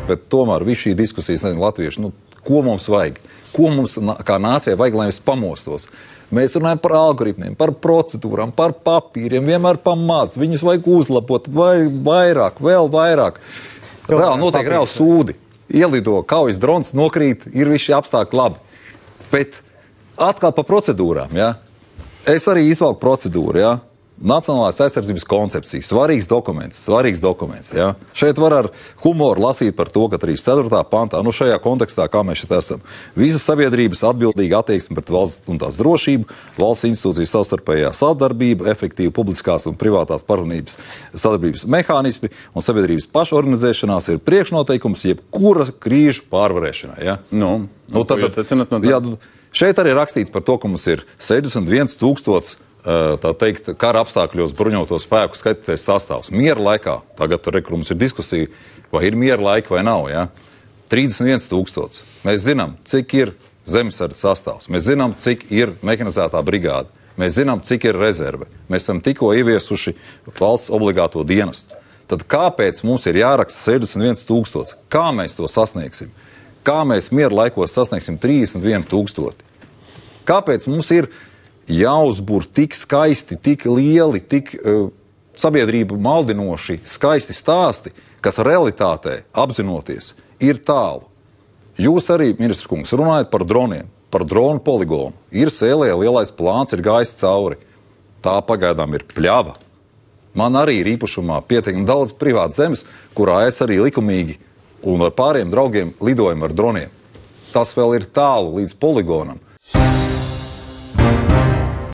bet tomēr visu šī diskusijas, nezinu, latvieši, ko mums vajag? Ko mums kā nācijai vajag, lai mēs pamostos? Mēs runājam par algoritmiem, par procedūrām, par papīriem, vienmēr par maz. Viņus vajag uzlabot, vai vairāk, vēl vairāk. Reāli notiek reāli sūdi. Ielido kaujas drons, nokrīt, ir visi apstākļi labi. Bet atkal par procedūrām, ja? Es arī izvalku procedūru, ja? Nacionālās aizsardzības koncepcija, svarīgs dokuments, ja? Šeit var ar humoru lasīt par to, ka 34. pantā, šajā kontekstā, kā mēs šeit esam, visas sabiedrības atbildīga attieksme pret valsts un tās drošību, valsts institūcijas savstarpējā sadarbība, efektīva publiskās un privātās partnerības sadarbības mehānismi un sabiedrības pašorganizēšanās ir priekšnoteikums jebkura krīžu pārvarēšanai, ja? Šeit arī rakstīts par to, ka mums ir 61 000 tā teikt, kara apstākļos bruņoto spēku skaitliskais sastāvs. Miera laikā, tagad mums ir diskusija, vai ir miera laika vai nav, ja? 31 000. Mēs zinām, cik ir zemesardzes sastāvs. Mēs zinām, cik ir mehanizētā brigāde. Mēs zinām, cik ir rezerve. Mēs esam tikko ieviesuši valsts obligāto dienestu. Tad kāpēc mums ir jāraksta 61 000? Kā mēs to sasniegsim? Kā mēs miera laikos sasniegsim 31 000? Kāpēc mums ir jāuzbur tik skaisti, tik lieli, tik sabiedrību maldinoši skaisti stāsti, kas realitātē, apzinoties, ir tālu. Jūs arī, ministrs kungs, runājat par droniem, par dronu poligonu. Ir Sēlē lielais plāns, ir gājis cauri. Tā pagaidām ir pļava. Man arī ir īpašumā pietiekami daudz privātas zemes, kurā es arī likumīgi un ar pāriem draugiem lidojam ar droniem. Tas vēl ir tālu līdz poligonam.